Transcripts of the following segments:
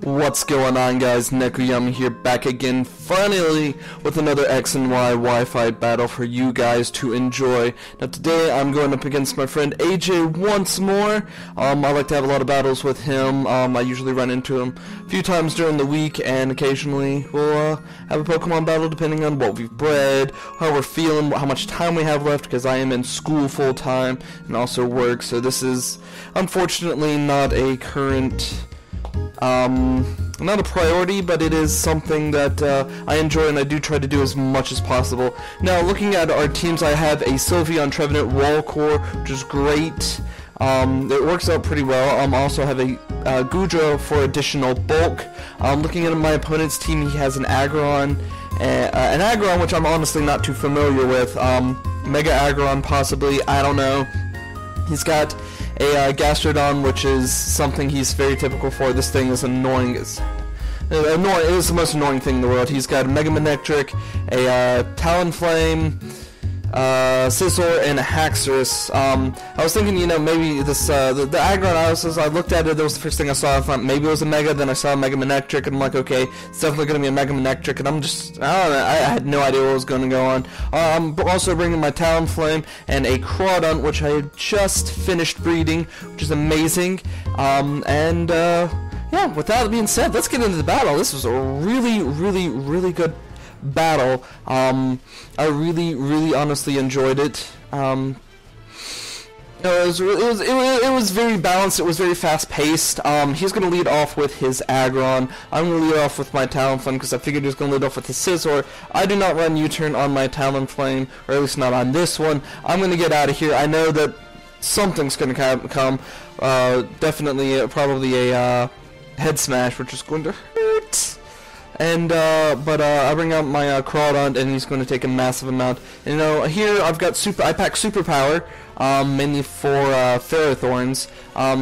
What's going on, guys? Nekuyama here, back again, finally, with another X and Y Wi-Fi battle for you guys to enjoy. Now today, I'm going up against my friend AJ once more. I like to have a lot of battles with him. I usually run into him a few times during the week, and occasionally we'll have a Pokemon battle depending on what we've bred, how we're feeling, how much time we have left, because I am in school full-time and also work, so this is, unfortunately, not a current... not a priority, but it is something that I enjoy and I do try to do as much as possible. Now, looking at our teams, I have a Sylveon, Trevenant, Wallcore, which is great. It works out pretty well. I also have a Goodra for additional bulk. Looking at my opponent's team, he has an Aggron, which I'm honestly not too familiar with. Mega Aggron, possibly, I don't know. He's got a Gastrodon, which is something he's very typical for. This thing is annoying. It is the most annoying thing in the world. He's got a Mega Manectric, a Talonflame, Scizor, and a Haxorus. I was thinking, maybe this, the Aggron, I looked at it, that was the first thing I saw. I thought maybe it was a Mega, then I saw a Mega Manectric, and I'm like, okay, it's definitely going to be a Mega Manectric, and I don't know, I had no idea what was going to go on. I'm also bringing my Talonflame and a Crawdaunt, which I had just finished breeding, which is amazing, yeah, with that being said, let's get into the battle. This was a really good battle. I really honestly enjoyed it. It was very balanced. It was very fast paced. He's gonna lead off with his Aggron. I'm gonna lead off with my Talonflame because I figured he was gonna lead off with his Scizor. I do not run U-turn on my Talonflame, or at least not on this one. I'm gonna get out of here. I know that something's gonna come. Definitely, probably a head smash, which is going to hurt. And but I bring out my Crawdaunt, and he's going to take a massive amount. And, here I've got I pack Superpower, mainly for Ferrothorns.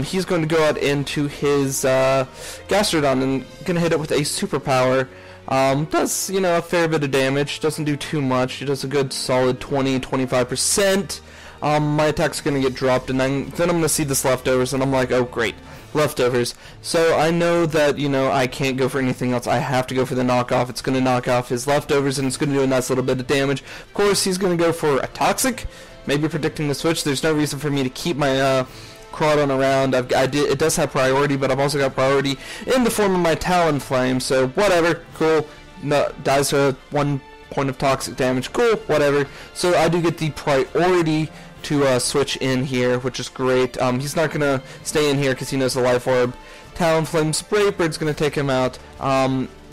He's going to go out into his Gastrodon and going to hit it with a Superpower. Does, a fair bit of damage. Doesn't do too much. It does a good solid 20-25%. My attack's going to get dropped, and then I'm going to see this leftovers, and I'm like, oh great. Leftovers. So I know that, I can't go for anything else. I have to go for the knockoff. It's going to knock off his leftovers, and it's going to do a nice little bit of damage. Of course, he's going to go for a Toxic, maybe predicting the switch. There's no reason for me to keep my Crawdaunt around. It does have priority, but I've also got priority in the form of my Talonflame, so whatever. Cool. No, dies to 1 point of Toxic damage. Cool. Whatever. So I do get the priority to switch in here, which is great. He's not going to stay in here because he knows the Life Orb. Talonflame's Brave Bird's going to take him out.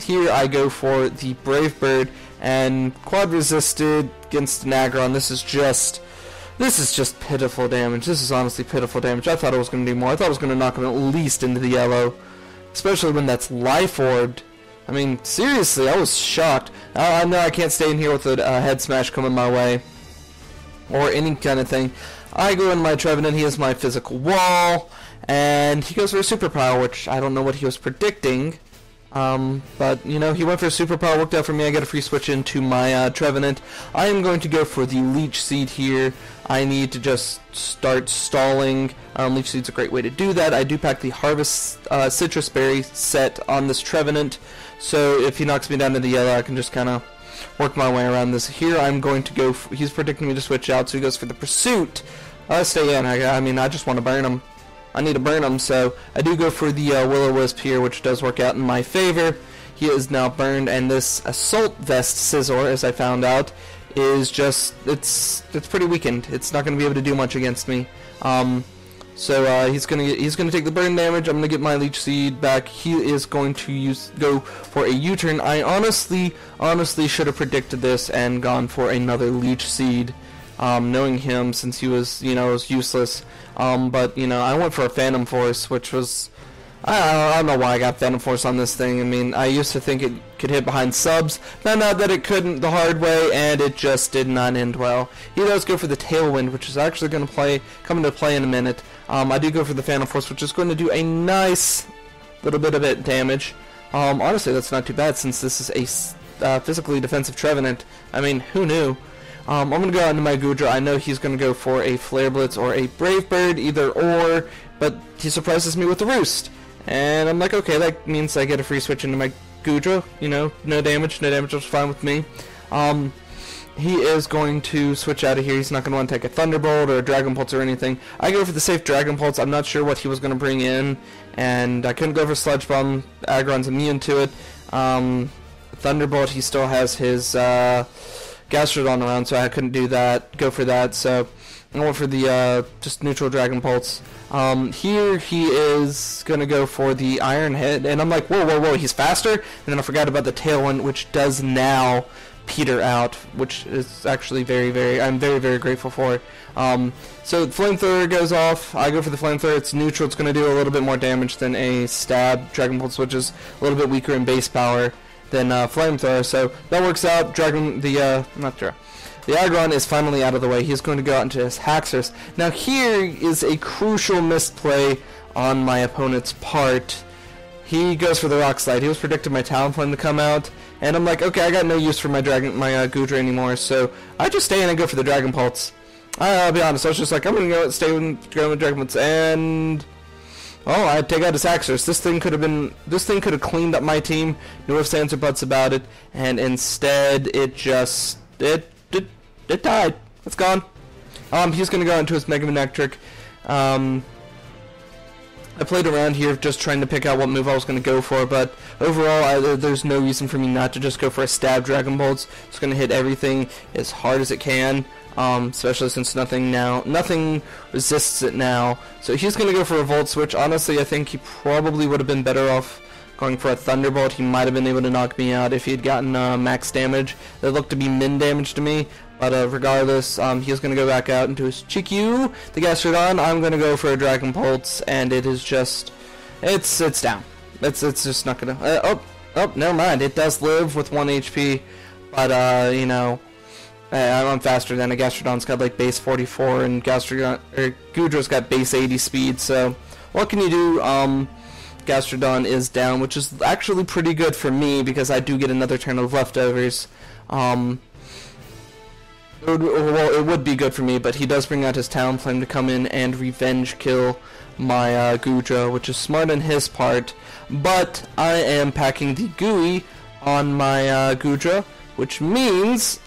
Here I go for the Brave Bird, and quad resisted against an Aggron. This is just pitiful damage. This is honestly pitiful damage. I thought it was going to do more. I thought it was going to knock him at least into the yellow, especially when that's Life Orbed. I mean, seriously, I was shocked. I know I can't stay in here with a head smash coming my way, or any kind of thing. I go in my Trevenant, he has my physical wall, and he goes for a Superpower, which I don't know what he was predicting, but, he went for a Superpower, worked out for me. I get a free switch into my Trevenant. I am going to go for the Leech Seed here. I need to just start stalling. Leech Seed's a great way to do that. I do pack the Harvest Citrus Berry set on this Trevenant, so if he knocks me down to the yellow, I can just kind of work my way around this. Here I'm going to go he's predicting me to switch out, so he goes for the Pursuit. Stay in. I just want to burn him. I need to burn him, so I do go for the Will-O-Wisp here, which does work out in my favor. He is now burned, and this Assault Vest Scizor, as I found out, is just, it's pretty weakened. It's not going to be able to do much against me. So he's gonna take the burn damage. I'm gonna get my Leech Seed back. He is going to go for a U-turn. I honestly should have predicted this and gone for another Leech Seed, knowing him, since he was was useless. But I went for a Phantom Force, which was I don't know why I got Phantom Force on this thing. I mean, I used to think it could hit behind subs. Found out that it couldn't the hard way, and it just did not end well. He does go for the Tailwind, which is actually going to come into play in a minute. I do go for the Phantom Force, which is going to do a nice little bit of damage. Honestly, that's not too bad, since this is a physically defensive Trevenant. I mean, who knew? I'm going to go into my Goodra. I know he's going to go for a Flare Blitz or a Brave Bird, either or, but he surprises me with the Roost. And I'm like, okay, that means I get a free switch into my Goodra. You know, no damage, was fine with me. He is going to switch out of here. He's not going to want to take a Thunderbolt or a Dragon Pulse or anything. I go for the safe Dragon Pulse. I'm not sure what he was going to bring in, and I couldn't go for Sludge Bomb. Aggron's immune to it. Thunderbolt, he still has his Gastrodon around, so I couldn't do that. Go for that. So I went for the just neutral Dragon Pulse. Here he is going to go for the Iron Head, and I'm like, whoa, he's faster? And then I forgot about the Tailwind, which does now peter out, which is actually I'm very grateful for it. So Flamethrower goes off. I go for the Flamethrower. It's neutral. It's going to do a little bit more damage than a stab. Dragon Pulse, which is a little bit weaker in base power than Flamethrower, so that works out. The Aggron is finally out of the way. He's going to go out into his Haxorus. Now here is a crucial misplay on my opponent's part. He goes for the Rock Slide. He was predicting my Talonflame to come out, and I'm like, okay, I got no use for my Goodra anymore, so I just stay in and go for the Dragon Pulse. I'll be honest, I was just like, I'm gonna stay with Dragon Pulse, and oh, I take out his Haxorus. This thing could have cleaned up my team. No ifs, ands, or buts about it, and instead it died. It's gone. He's gonna go into his Mega Manectric. I played around here just trying to pick out what move I was going to go for, but overall there's no reason for me not to just go for a stab Dragon Bolts. It's going to hit everything as hard as it can, especially since nothing resists it now. So he's going to go for a Volt Switch. Honestly, I think he probably would have been better off going for a Thunderbolt. He might have been able to knock me out if he had gotten max damage. It looked to be min damage to me. But regardless, he's going to go back out into his Chikyu, the Gastrodon. I'm going to go for a Dragon Pulse, and it is just, it's down. It's just not going to, oh, never mind. It does live with 1 HP, but, you know, I'm faster than a Gastrodon's got, like, base 44, and Goodra's got base 80 speed, so what can you do? Gastrodon is down, which is actually pretty good for me, because I do get another turn of leftovers. It would be good for me, but he does bring out his Talonflame to come in and revenge kill my Goodra, which is smart on his part. But I am packing the Gooey on my Goodra, which means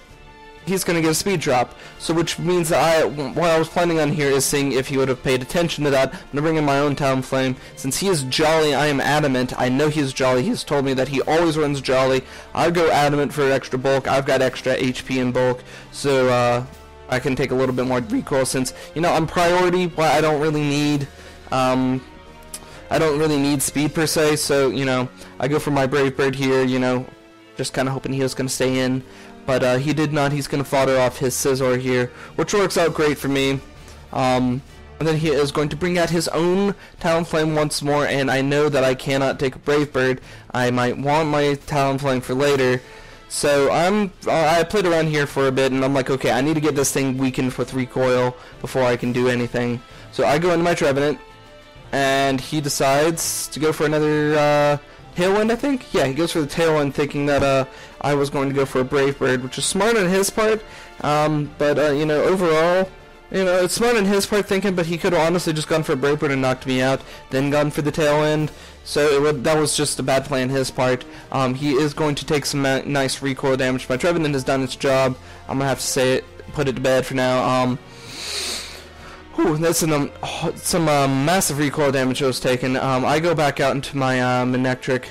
he's going to get a speed drop. So which means that what I was planning on here is seeing if he would have paid attention to that. I'm going to bring in my own Talonflame. Since he is Jolly, I am adamant. I know he is Jolly. He's told me that he always runs Jolly. I'll go adamant for extra bulk. I've got extra HP in bulk. So I can take a little bit more recoil since, you know, I'm priority. Well, I don't really need speed per se. So, you know, I go for my Brave Bird here, you know, just kind of hoping he was going to stay in. But he did not. He's going to fodder off his Scizor here, which works out great for me. And then he is going to bring out his own Talonflame once more, and I know that I cannot take a Brave Bird. I might want my Talonflame for later. So I played around here for a bit, and I'm like, okay, I need to get this thing weakened with recoil before I can do anything. So I go into my Trevenant, and he decides to go for another Tailwind, I think? Yeah, he goes for the Tailwind thinking that I was going to go for a Brave Bird, which is smart on his part, but you know, overall, you know, it's smart on his part thinking, but he could have honestly just gone for a Brave Bird and knocked me out, then gone for the Tailwind, so that was just a bad play on his part. He is going to take some nice recoil damage. My Trevenant has done its job. I'm going to have to put it to bed for now. That's some massive recoil damage I was taking. I go back out into my Manectric.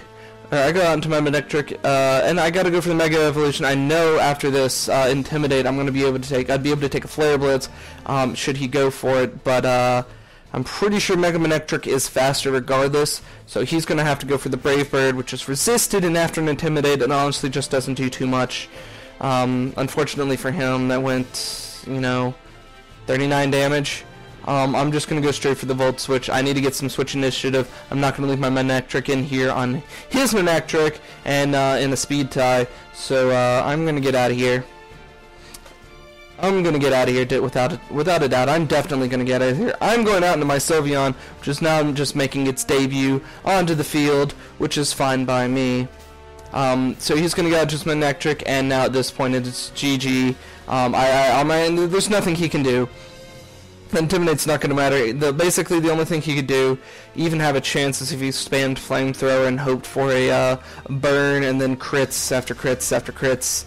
And I gotta go for the Mega Evolution. I know after this Intimidate, I'd be able to take a Flare Blitz, should he go for it, but I'm pretty sure Mega Manectric is faster regardless, so he's gonna have to go for the Brave Bird, which is resisted, and after an Intimidate, it honestly just doesn't do too much. Unfortunately for him, that went, you know, 39 damage. I'm just going to go straight for the Volt Switch. I need to get some Switch initiative. I'm not going to leave my Manectric in here on his Manectric and in a speed tie. So I'm going to get out of here. Without a doubt. I'm definitely going to get out of here. I'm going out into my Sylveon, which is now just making its debut onto the field, which is fine by me. So he's going to go out to his Manectric, and now at this point it's GG. There's nothing he can do. Intimidate's not going to matter. Basically, the only thing he could do, even have a chance, is if he spammed Flamethrower and hoped for a burn and then crits after crits after crits,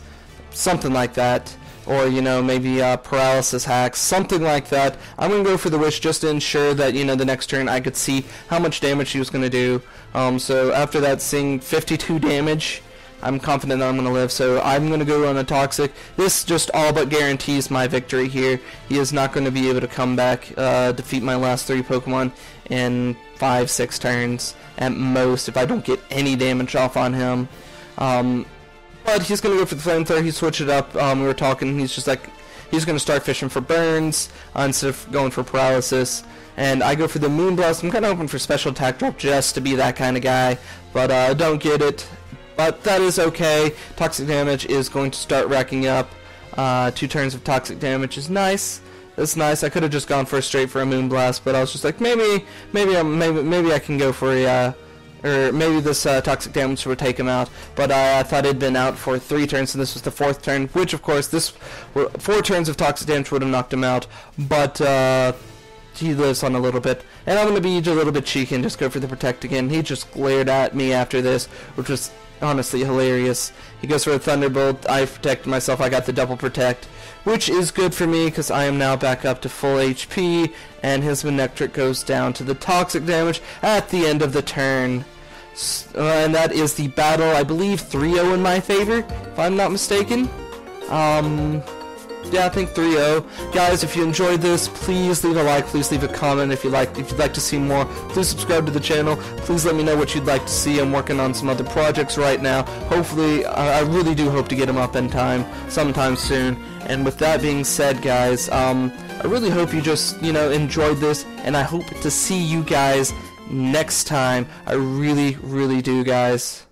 something like that. Or, you know, maybe paralysis hacks, something like that. I'm going to go for the Wish just to ensure that, you know, the next turn I could see how much damage he was going to do. So after that, seeing 52 damage, I'm confident that I'm going to live, so I'm going to go on a Toxic. This just all but guarantees my victory here. He is not going to be able to come back, defeat my last 3 Pokemon in 5-6 turns at most if I don't get any damage off on him. But he's going to go for the Flamethrower. He switched it up. We were talking, he's just like, he's going to start fishing for burns instead of going for paralysis. And I go for the Moonblast. I'm kind of hoping for special attack drop just to be that kind of guy, but I don't get it. But that is okay. Toxic damage is going to start racking up. 2 turns of toxic damage is nice. That's nice. I could have just gone straight for a Moonblast, but I was just like, maybe I can go for a, or maybe this toxic damage would take him out. But I thought it'd been out for 3 turns, and this was the 4th turn, which of course this 4 turns of toxic damage would have knocked him out. But he lives on a little bit, and I'm gonna be a little bit cheeky and just go for the Protect again. He just glared at me after this, which was honestly hilarious. He goes for a Thunderbolt. I protect myself. I got the double Protect, which is good for me because I am now back up to full HP, and his Manectric goes down to the toxic damage at the end of the turn. And that is the battle, I believe 3-0 in my favor, if I'm not mistaken. Yeah, I think 3-0. Guys, if you enjoyed this, please leave a like, please leave a comment if you'd like to see more. Please subscribe to the channel. Please let me know what you'd like to see. I'm working on some other projects right now. Hopefully, I really do hope to get them up in time, sometime soon. And with that being said, guys, I really hope you just, you know, enjoyed this, and I hope to see you guys next time. I really, really do, guys.